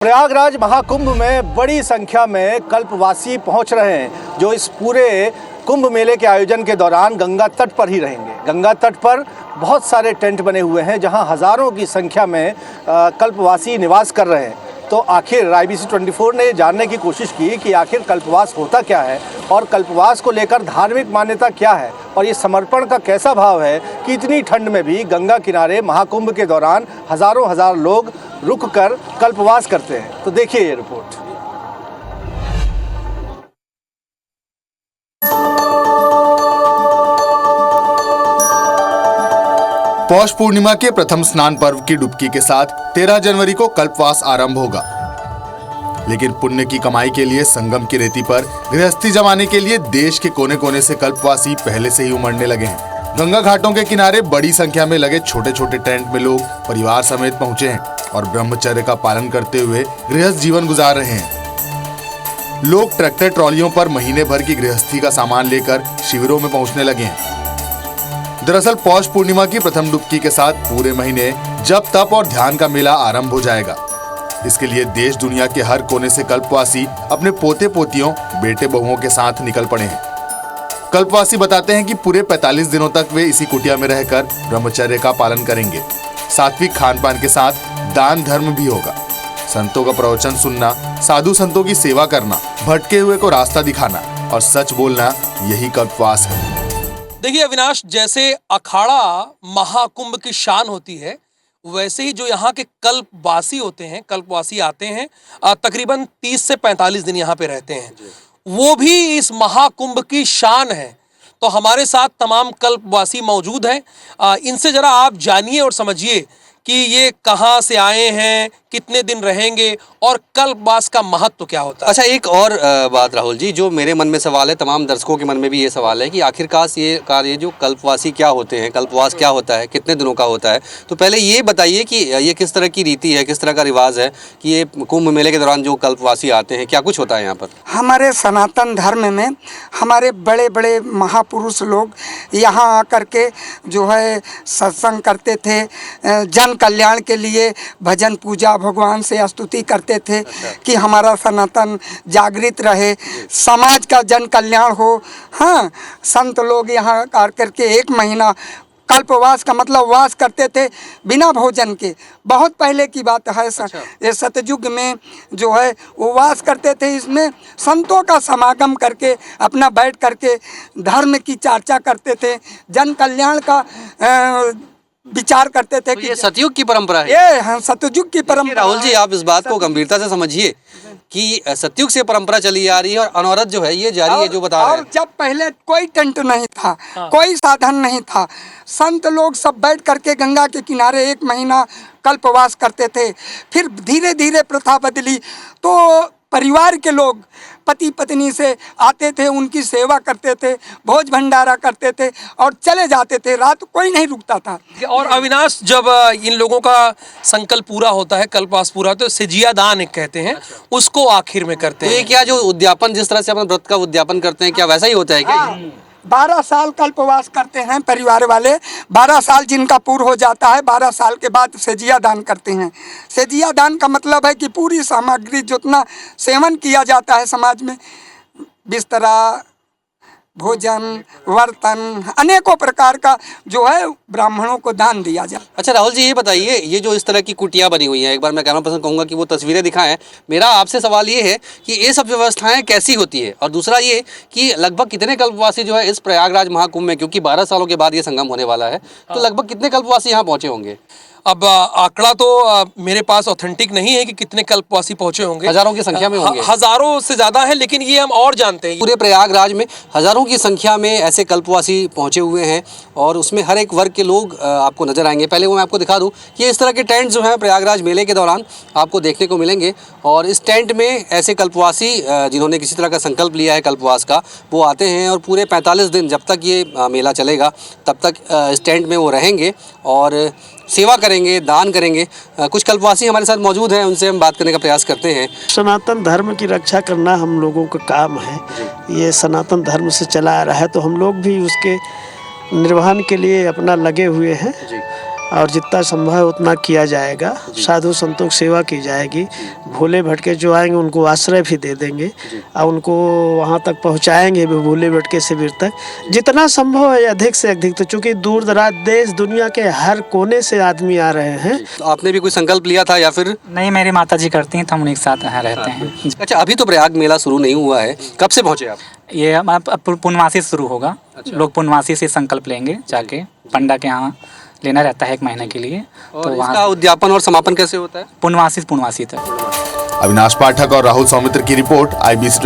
प्रयागराज महाकुंभ में बड़ी संख्या में कल्पवासी पहुंच रहे हैं, जो इस पूरे कुंभ मेले के आयोजन के दौरान गंगा तट पर ही रहेंगे। गंगा तट पर बहुत सारे टेंट बने हुए हैं, जहां हज़ारों की संख्या में कल्पवासी निवास कर रहे हैं। तो आखिर IBC 24 ने जानने की कोशिश की कि आखिर कल्पवास होता क्या है और कल्पवास को लेकर धार्मिक मान्यता क्या है और ये समर्पण का कैसा भाव है कि इतनी ठंड में भी गंगा किनारे महाकुंभ के दौरान हज़ारों लोग रुककर कल्पवास करते हैं। तो देखिए ये रिपोर्ट। पौष पूर्णिमा के प्रथम स्नान पर्व की डुबकी के साथ 13 जनवरी को कल्पवास आरंभ होगा। लेकिन पुण्य की कमाई के लिए संगम की रेती पर गृहस्थी जमाने के लिए देश के कोने कोने से कल्पवासी पहले से ही उमड़ने लगे हैं। गंगा घाटों के किनारे बड़ी संख्या में लगे छोटे छोटे टेंट में लोग परिवार समेत पहुंचे हैं और ब्रह्मचर्य का पालन करते हुए गृहस्थ जीवन गुजार रहे हैं। लोग ट्रैक्टर ट्रॉलियों पर महीने भर की गृहस्थी का सामान लेकर शिविरों में पहुंचने लगे हैं। दरअसल पौष पूर्णिमा की प्रथम डुबकी के साथ पूरे महीने जप तप और ध्यान का मेला आरंभ हो जाएगा। इसके लिए देश दुनिया के हर कोने से कल्पवासी अपने पोते पोतियों बेटे बहुओं के साथ निकल पड़े हैं। कल्पवासी बताते हैं कि पूरे 45 दिनों तक वे इसी कुटिया में रहकर ब्रह्मचर्य का पालन करेंगे। सात्विक खान पान के साथ दान धर्म भी होगा। संतों का प्रवचन सुनना, साधु संतों की सेवा करना, भटके हुए को रास्ता दिखाना और सच बोलना, यही कल्पवास है। देखिए अविनाश, जैसे अखाड़ा महाकुंभ की शान होती है, वैसे ही जो यहाँ के कल्पवासी होते हैं, कल्पवासी आते हैं, तकरीबन 30 से 45 दिन यहाँ पे रहते हैं, वो भी इस महाकुंभ की शान है। तो हमारे साथ तमाम कल्पवासी मौजूद हैं। इनसे जरा आप जानिए और समझिए कि ये कहाँ से आए हैं, कितने दिन रहेंगे और कल्पवास का महत्व क्या होता है। अच्छा, एक और बात राहुल जी, जो मेरे मन में सवाल है, तमाम दर्शकों के मन में भी ये सवाल है कि आखिरकार ये जो कल्पवासी क्या होते हैं, कल्पवास क्या होता है, कितने दिनों का होता है। तो पहले ये बताइए कि ये किस तरह की रीति है, किस तरह का रिवाज है कि ये कुंभ मेले के दौरान जो कल्पवासी आते हैं, क्या कुछ होता है यहाँ पर। हमारे सनातन धर्म में हमारे बड़े बड़े महापुरुष लोग यहाँ आकर के जो है सत्संग करते थे, जन कल्याण के लिए भजन पूजा भगवान से स्तुति करते थे कि हमारा सनातन जागृत रहे, समाज का जन कल्याण हो। हाँ, संत लोग यहाँ आकर के 1 महीना कल्पवास का मतलब वास करते थे बिना भोजन के। बहुत पहले की बात है। ये सतयुग में जो है वो वास करते थे। इसमें संतों का समागम करके अपना बैठ करके धर्म की चर्चा करते थे, जन कल्याण का विचार करते थे। तो ये सतयुग की परंपरा है। ये हाँ, सतयुग की परंपरा। राहुल जी, आप इस बात को गंभीरता से समझिए कि सतयुग से परंपरा चली आ रही है और अनवरत जो है ये जारी है, जो बता रहे हैं। और जब पहले कोई टेंट नहीं था, कोई साधन नहीं था, संत लोग सब बैठ करके गंगा के किनारे 1 महीना कल्पवास करते थे। फिर धीरे धीरे प्रथा बदली तो परिवार के लोग पति पत्नी से आते थे, उनकी सेवा करते थे, भोज भंडारा करते थे और चले जाते थे। रात कोई नहीं रुकता था। और अविनाश, जब इन लोगों का संकल्प पूरा होता है, कल्पवास पूरा, तो सिजिया दान एक कहते हैं, उसको आखिर में करते हैं। तो ये क्या जो उद्यापन, जिस तरह से अपने व्रत का उद्यापन करते हैं, क्या वैसा ही होता है क्या? 12 साल कल्पवास करते हैं परिवार वाले। 12 साल जिनका पूर्ण हो जाता है, 12 साल के बाद सेजिया दान करते हैं। सेजिया दान का मतलब है कि पूरी सामग्री जितना सेवन किया जाता है समाज में, बिस्तरा, भोजन, बर्तन, अनेकों प्रकार का जो है ब्राह्मणों को दान दिया जाए। अच्छा राहुल जी, ये बताइए, ये जो इस तरह की कुटिया बनी हुई है, एक बार मैं कैमरा पर्सन कहूँगा कि वो तस्वीरें दिखाएं। मेरा आपसे सवाल ये है कि ये सब व्यवस्थाएं कैसी होती है, और दूसरा ये कि लगभग कितने कल्पवासी जो है इस प्रयागराज महाकुंभ में, क्योंकि 12 सालों के बाद ये संगम होने वाला है, तो लगभग कितने कल्पवासी यहाँ पहुँचे होंगे? अब आंकड़ा तो मेरे पास ऑथेंटिक नहीं है कि कितने कल्पवासी पहुंचे होंगे। हजारों की संख्या में होंगे। हजारों से ज्यादा है, लेकिन ये हम और जानते हैं। पूरे प्रयागराज में हजारों की संख्या में ऐसे कल्पवासी पहुंचे हुए हैं और उसमें हर एक वर्ग के लोग आपको नजर आएंगे। पहले वो मैं आपको दिखा दूं कि इस तरह के टेंट जो हैं प्रयागराज मेले के दौरान आपको देखने को मिलेंगे। और इस टेंट में ऐसे कल्पवासी जिन्होंने किसी तरह का संकल्प लिया है कल्पवास का, वो आते हैं और पूरे 45 दिन जब तक ये मेला चलेगा तब तक इस टेंट में वो रहेंगे और सेवा करेंगे, दान करेंगे। कुछ कल्पवासी हमारे साथ मौजूद हैं, उनसे हम बात करने का प्रयास करते हैं। सनातन धर्म की रक्षा करना हम लोगों का काम है। ये सनातन धर्म से चला आ रहा है, तो हम लोग भी उसके निर्वहन के लिए अपना लगे हुए हैं। और जितना संभव है उतना किया जाएगा। साधु संतों की सेवा की जाएगी। भोले भटके जो आएंगे उनको आश्रय भी दे देंगे और उनको वहाँ तक पहुँचाएंगे भी, भोले भटके शिविर तक जितना संभव है, अधिक से अधिक। तो चूँकि दूर दराज देश दुनिया के हर कोने से आदमी आ रहे हैं। तो आपने भी कोई संकल्प लिया था या फिर? नहीं, मेरी माता जी करती हैं तो हम उन्हीं के साथ यहाँ रहते हैं। अच्छा, अभी तो प्रयाग मेला शुरू नहीं हुआ है, कब से पहुँचे आप? ये अब पूर्णमासी से शुरू होगा। लोग पूर्णमासी से संकल्प लेंगे, जाके पंडा के यहाँ लेना रहता है 1 महीने के लिए। और तो इसका वहाँ उद्यापन और समापन कैसे होता है? पूर्णमासी तक। अविनाश पाठक और राहुल सौमित्र की रिपोर्ट, IBC 24।